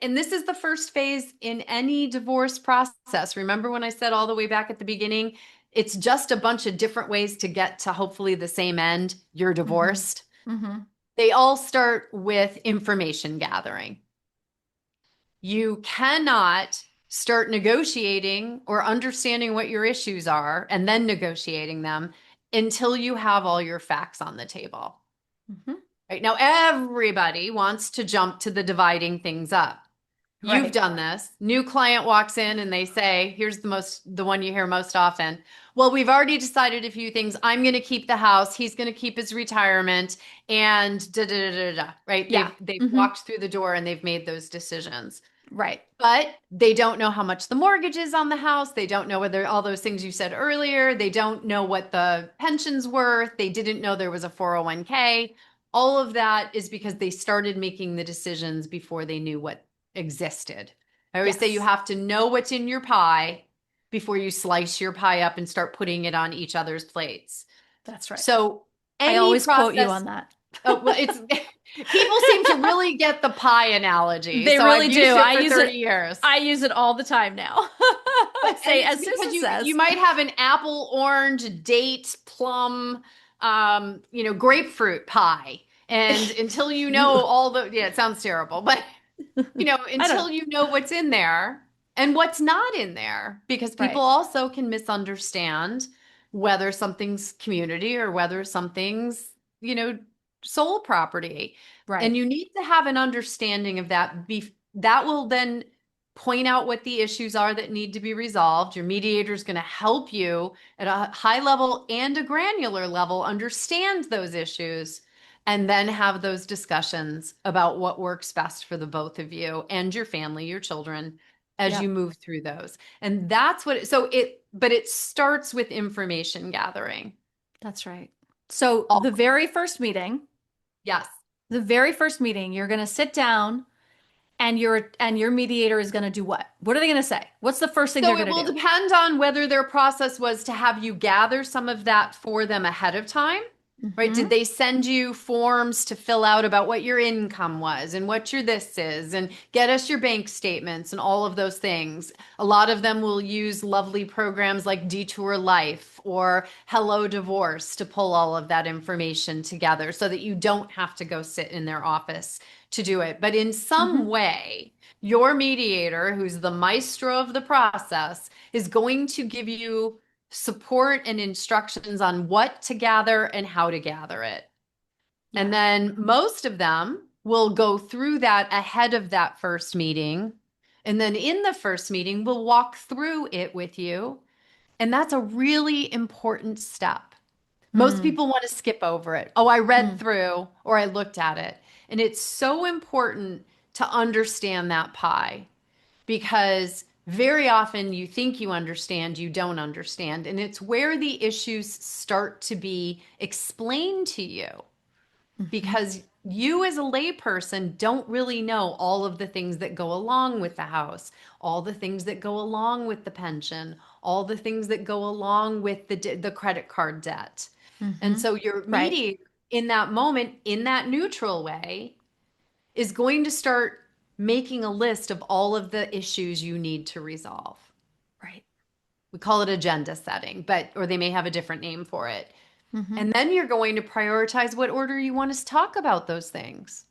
and this is the first phase in any divorce process. Remember when I said all the way back at the beginning, it's just a bunch of different ways to get to hopefully the same end. You're Hmm. divorced. Hmm. They all start with information gathering. You cannot start negotiating or understanding what your issues are and then negotiating them until you have all your facts on the table. Hmm. Right now, everybody wants to jump to the dividing things up. You've Right. done this. New client walks in and they say, here's the one you hear most often. Well, we've already decided a few things. I'm going to keep the house. He's going to keep his retirement and da da da da da. Right? Yeah. They've Hmm. walked through the door and they've made those decisions. Right. But they don't know how much the mortgage is on the house. They don't know whether all those things you said earlier. They don't know what the pension's worth. They didn't know there was a 401k. All of that is because they started making the decisions before they knew what existed. I always say you Yes. have to know what's in your pie before you slice your pie up and start putting it on each other's plates. That's right. So I any always quote you process, on that. oh, well, it's people seem to really get the pie analogy. They So really I've do. used it for 30 years. I use it all the time now. I And say, it's as because Susan you says. might have an apple, orange, date, plum, grapefruit pie. And until you know Ew. all the, yeah, it sounds terrible, but I don't know. until you know what's in there and what's not in there, because people Right. also can misunderstand whether something's community or whether something's, you know, sole property. And Right. you need to have an understanding of that. That will then point out what the issues are that need to be resolved. Your mediator is going to help you at a high level and a granular level understand those issues and then have those discussions about what works best for the both of you and your family, your children, as you Yep. move through those. And that's but it starts with information gathering. That's right. So All, yes. the very first meeting, you're going to sit down and your mediator is going to do what? What are they going to say? What's the first thing they're So it going to will do? depend on whether their process was to have you gather some of that for them ahead of time. Right? Hmm. Did they send you forms to fill out about what your income was and what your this is and get us your bank statements and all of those things? A lot of them will use lovely programs like Detour Life or Hello Divorce to pull all of that information together so that you don't have to go sit in their office to do it. But in some Hmm. way, your mediator, who's the maestro of the process, is going to give you support and instructions on what to gather and how to gather it. And Yeah. then most of them will go through that ahead of that first meeting. And then in the first meeting, we'll walk through it with you. And that's a really important step. Most Mm. people want to skip over it. Oh, I read Mm. through or I looked at it. And it's so important to understand that pie because very often you think you understand, you don't understand. And it's where the issues start to be explained to you Hmm. because you, as a layperson, don't really know all of the things that go along with the house, all the things that go along with the pension, all the things that go along with the credit card debt. And Hmm. so your Right. mediator in that moment, in that neutral way, is going to start making a list of all of the issues you need to resolve. Right. We call it agenda setting, or they may have a different name for it. Hmm. And then you're going to prioritize what order you want us to talk about those things.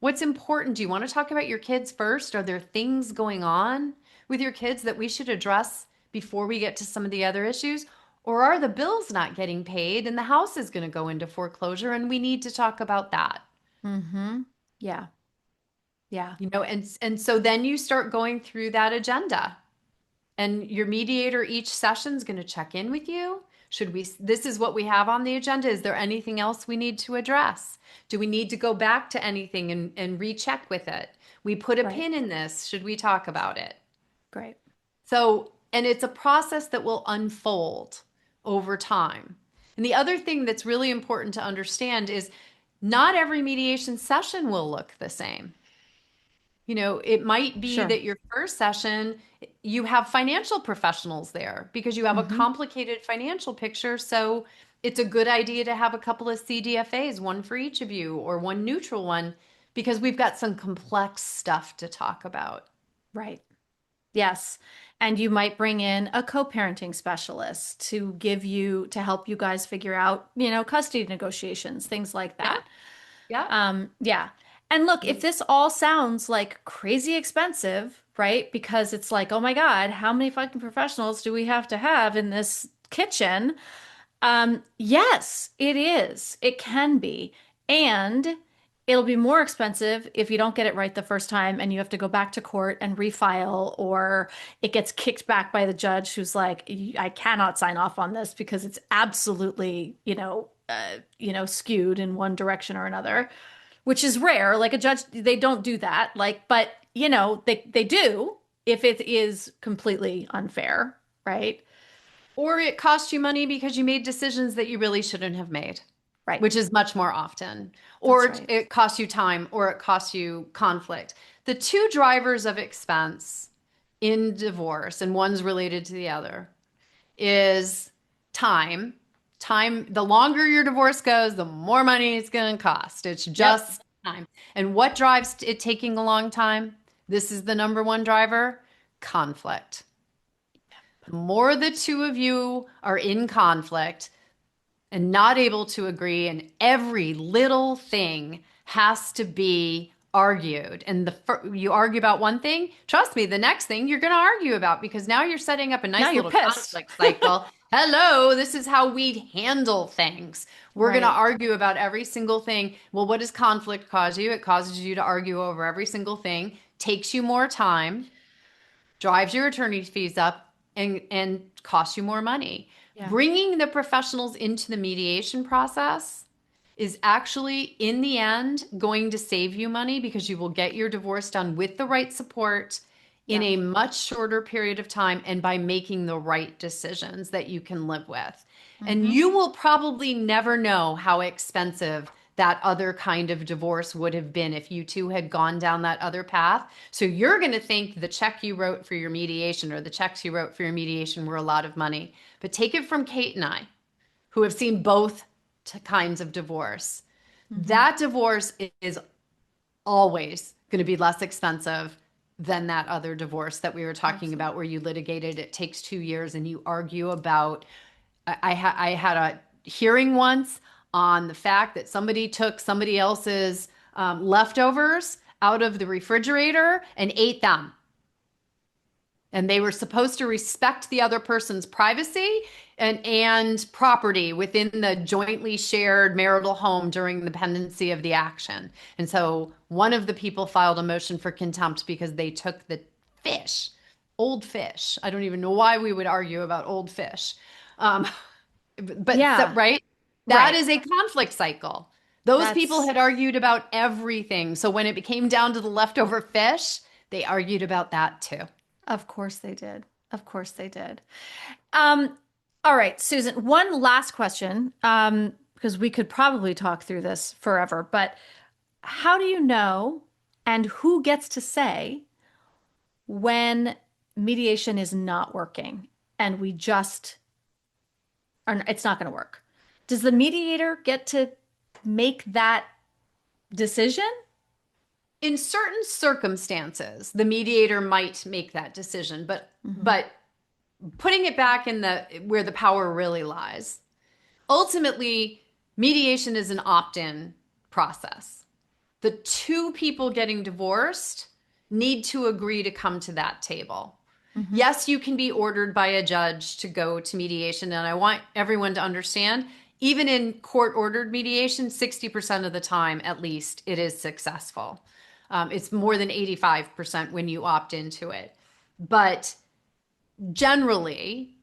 What's important? Do you want to talk about your kids first? Are there things going on with your kids that we should address before we get to some of the other issues? Or are the bills not getting paid and the house is going to go into foreclosure and we need to talk about that? Hmm. Yeah. Yeah. And so then you start going through that agenda. And your mediator each session is going to check in with you. This is what we have on the agenda. Is there anything else we need to address? Do we need to go back to anything and recheck with it? We put a Right. pin in this. Should we talk about it? Great. So, and it's a process that will unfold over time. And the other thing that's really important to understand is not every mediation session will look the same. It might be Sure. that your first session, you have financial professionals there because you have a Hmm. complicated financial picture. So it's a good idea to have a couple of CDFAs, one for each of you or one neutral one, because we've got some complex stuff to talk about. Right. Yes. And you might bring in a co-parenting specialist to help you guys figure out, custody negotiations, things like Yeah. that. Yeah. Yeah. And look, if You- this all sounds like crazy expensive, right? Because it's like, oh my God, how many fucking professionals do we have in this kitchen? Yes, it is. It can be. And it'll be more expensive if you don't get it right the first time and you have to go back to court and refile, or it gets kicked back by the judge who's like, I cannot sign off on this because it's absolutely, skewed in one direction or another, which is rare. Like a judge, they don't do that. Like, but they do if it is completely unfair, right? Or it costs you money because you made decisions that you really shouldn't have made, Right. which is much more often. Or That's it right. it costs you time or it costs you conflict. The two drivers of expense in divorce, and one's related to the other, is time. Time, the longer your divorce goes, the more money it's going to cost. It's Yep. just time. And what drives it taking a long time? This is the number one driver, conflict. The more the two of you are in conflict and not able to agree, and every little thing has to be argued, and you argue about one thing, trust me, the next thing you're going to argue about because now you're setting up a Now nice you're little pissed. conflict cycle. Hello, this is how we handle things. We're going to Right. argue about every single thing. Well, what does conflict cause you? It causes you to argue over every single thing, takes you more time, drives your attorney fees up, and costs you more money. Yeah. Bringing the professionals into the mediation process is actually, in the end, going to save you money because you will get your divorce done with the right support in Yeah. a much shorter period of time and by making the right decisions that you can live with. And Hmm. you will probably never know how expensive that other kind of divorce would have been if you two had gone down that other path. So you're going to think the check you wrote for your mediation or the checks you wrote for your mediation were a lot of money. But take it from Kate and I, who have seen both kinds of divorce. Hmm. That divorce is always going to be less expensive than that other divorce that we were talking about Absolutely. where you litigated, it takes 2 years and you argue about. I had a hearing once on the fact that somebody took somebody else's leftovers out of the refrigerator and ate them. And they were supposed to respect the other person's privacy and property within the jointly shared marital home during the pendency of the action. And so one of the people filed a motion for contempt because they took the fish, old fish. I don't even know why we would argue about old fish. Um, but so, Yeah. right? That Right. is a conflict cycle. Those people That's, had argued about everything. So when it came down to the leftover fish, they argued about that too. of course they did. Of course they did. Um, all right, Susan, one last question, because we could probably talk through this forever, but how do you know and who gets to say when mediation is not working and we just are, it's not going to work? Does the mediator get to make that decision? In certain circumstances, the mediator might make that decision, but Hmm. but putting it back in the where the power really lies. Ultimately, mediation is an opt-in process. The two people getting divorced need to agree to come to that table. Hmm. Yes, you can be ordered by a judge to go to mediation. And I want everyone to understand, even in court ordered mediation, 60% of the time, at least, it is successful. It's more than 85% when you opt into it. But generally,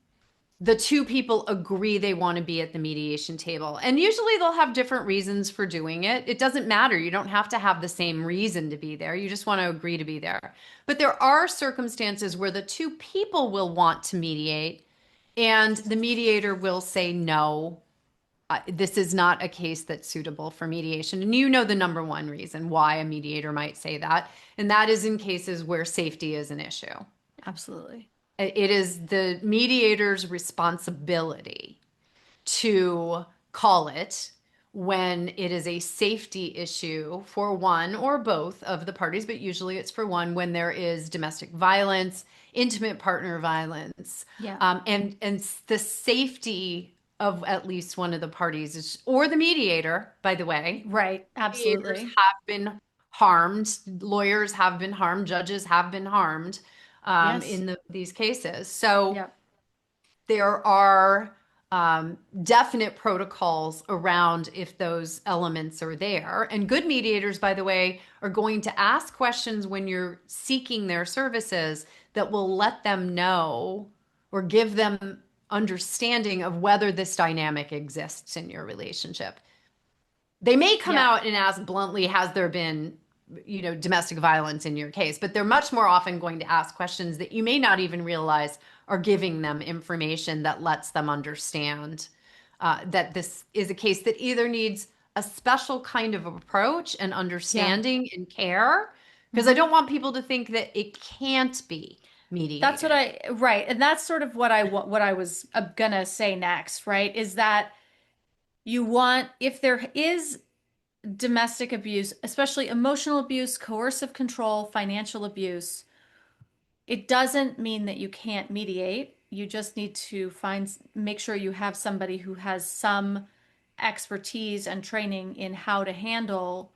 the two people agree they want to be at the mediation table. And usually they'll have different reasons for doing it. It doesn't matter. You don't have to have the same reason to be there. You just want to agree to be there. But there are circumstances where the two people will want to mediate and the mediator will say, no, this is not a case that's suitable for mediation. And you know the number one reason why a mediator might say that, and that is in cases where safety is an issue. Absolutely. It is the mediator's responsibility to call it when it is a safety issue for one or both of the parties, but usually it's for one when there is domestic violence, intimate partner violence, Yeah. and the safety of at least one of the parties is, or the mediator, by the way. Right. Mediators Absolutely. have been harmed, lawyers have been harmed, judges have been harmed Yes. in these cases. So Yep. there are definite protocols around if those elements are there. And good mediators, by the way, are going to ask questions when you're seeking their services that will let them know or give them understanding of whether this dynamic exists in your relationship. They may come Yeah. out and ask bluntly, has there been, domestic violence in your case? But they're much more often going to ask questions that you may not even realize are giving them information that lets them understand that this is a case that either needs a special kind of approach and Yeah. understanding and care, because I Hmm. don't want people to think that it can't be That's what mediated. I, right. And that's sort of what I was gonna say next, right? Is that you want, if there is domestic abuse, especially emotional abuse, coercive control, financial abuse, it doesn't mean that you can't mediate. You just need to make sure you have somebody who has some expertise and training in how to handle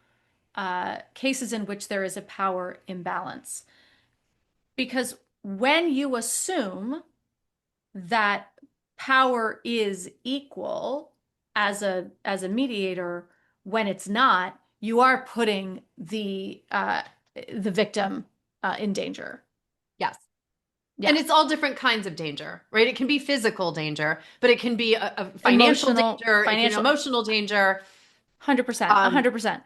cases in which there is a power imbalance. Because when you assume that power is equal as a mediator, when it's not, you are putting the victim in danger. Yes. And Yeah. it's all different kinds of danger, right? It can be physical danger, but it can be a financial Emotional, danger, it can be financial, emotional danger, 100%, um, 100%.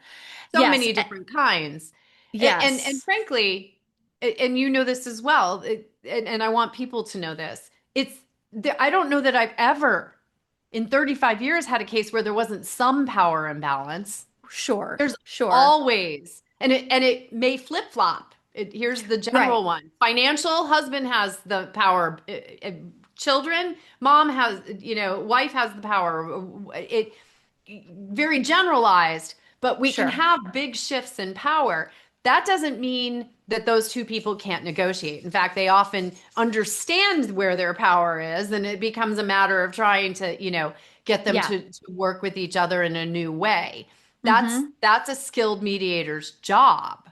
so Yes. many different kinds. And Yes. frankly, and you know this as well, and I want people to know this. It's I don't know that I've ever in 35 years had a case where there wasn't some power imbalance. Sure. There's Sure. always, and it may flip flop. Here's the Right. general one. Financial, husband has the power. Children, mom has, wife has the power. It very generalized, but we can Sure. have big shifts in power. That doesn't mean that those two people can't negotiate. In fact, they often understand where their power is, and it becomes a matter of trying to, get them Yeah. to work with each other in a new way. That's Mm-hmm. that's a skilled mediator's job.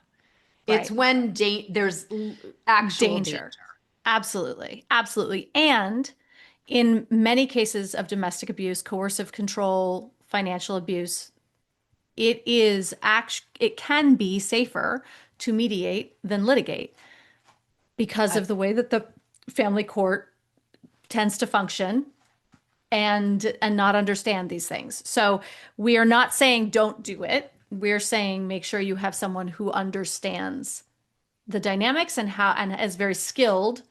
It's Right. when there's actual danger. Danger. Absolutely. Absolutely. And in many cases of domestic abuse, coercive control, financial abuse, it can be safer to mediate than litigate because I, of the way that the family court tends to function and not understand these things. So we are not saying don't do it. We're saying make sure you have someone who understands the dynamics and is very skilled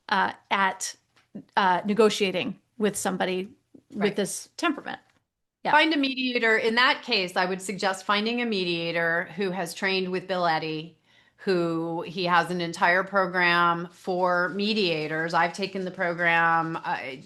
at negotiating with somebody with right. this temperament. Yeah. Find a mediator. In that case, I would suggest finding a mediator who has trained with Bill Eddy, who he has an entire program for mediators. I've taken the program.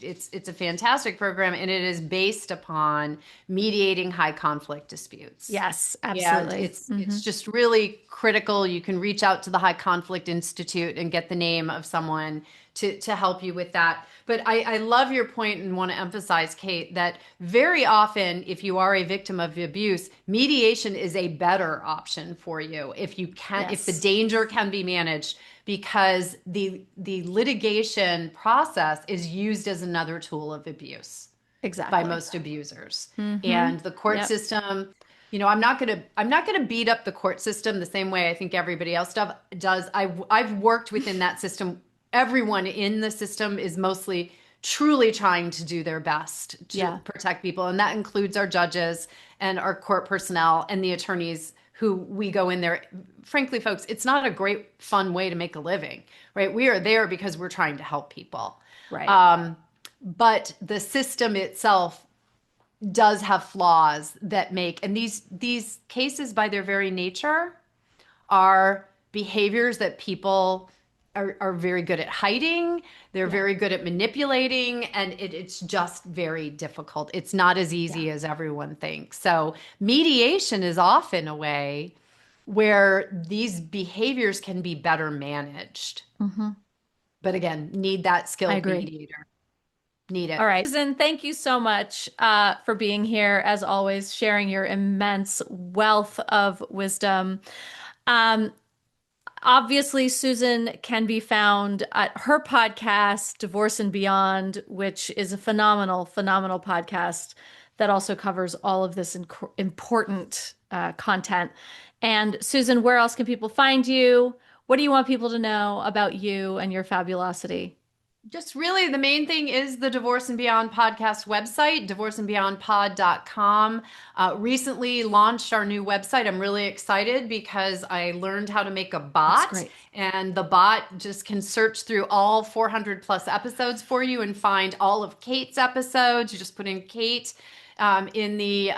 It's a fantastic program, and it is based upon mediating high conflict disputes. Yes, And absolutely. it's just really critical. You can reach out to the High Conflict Institute and get the name of someone to help you with that. But I love your point and want to emphasize, Kate, that very often, if you are a victim of abuse, mediation is a better option for you if you can, if the Yes, danger can be managed, because the litigation process is used as another tool of abuse by exactly. most abusers. Mm-hmm. And the court Yep. system, I'm not gonna beat up the court system the same way I think everybody else does. I've worked within that system everyone in the system is mostly truly trying to do their best to Yeah. protect people. And that includes our judges and our court personnel and the attorneys who we go in there. Frankly, folks, it's not a great, fun way to make a living, right? We are there because we're trying to help people. Right. Um, but the system itself does have flaws that make, and these cases by their very nature are behaviors that people are very good at hiding. They're Yeah. very good at manipulating, and it's just very difficult. It's not as Yeah. easy as everyone thinks. So, mediation is often a way where these behaviors can be better managed. Hmm. But again, need that I skilled agree. mediator. Need it. All right. Susan, thank you so much for being here, as always, sharing your immense wealth of wisdom. Um, Obviously, Susan can be found at her podcast, Divorce and Beyond, which is a phenomenal, phenomenal podcast that also covers all of this important content. And Susan, where else can people find you? What do you want people to know about you and your fabulosity? Just really the main thing is the Divorce and Beyond podcast website, divorceandbeyondpod.com. Recently launched our new website. I'm really excited because I learned how to make a That's bot, great. and the bot just can search through all 400 plus episodes for you and find all of Kate's episodes. You just put in Kate in the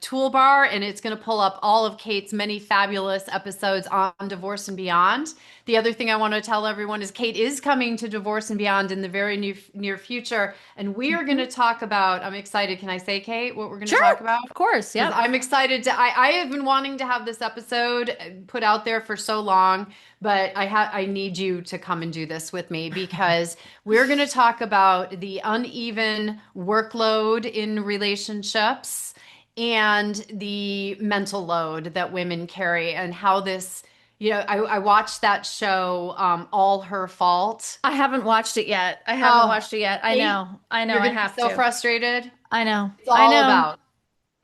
toolbar, and it's going to pull up all of Kate's many fabulous episodes on Divorce and Beyond. The other thing I want to tell everyone is Kate is coming to Divorce and Beyond in the very near future, and we are going to Mhm. talk about. I'm excited. Can I say, Kate, what we're going to talk Sure. about? Of course. Because Yep. I'm excited to. I have been wanting to have this episode put out there for so long, but I need you to come and do this with me because we're going to talk about the uneven workload in relationships and the mental load that women carry and how this. I watched that show, All Her Fault. I haven't watched it yet. I haven't Oh, watched it yet. I Kate, know. I know. you're I going to be have so to. frustrated. I know. It's I all know. about.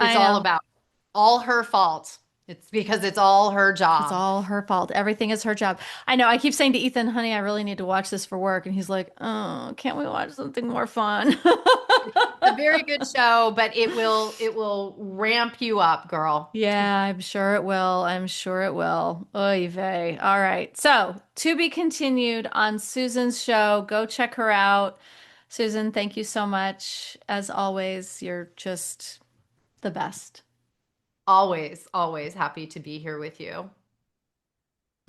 It's I all know. about all her fault. It's because it's all her It's job. all her fault. Everything is her job. I know. I keep saying to Ethan, honey, I really need to watch this for work. And he's like, oh, can't we watch something more fun? It's a very good show, but it will ramp you up, girl. Yeah, I'm sure it will. I'm sure it will. Oy vey. All right. So, to be continued on Susan's show. Go check her out. Susan, thank you so much. As always, you're just the best. Always, always happy to be here with you.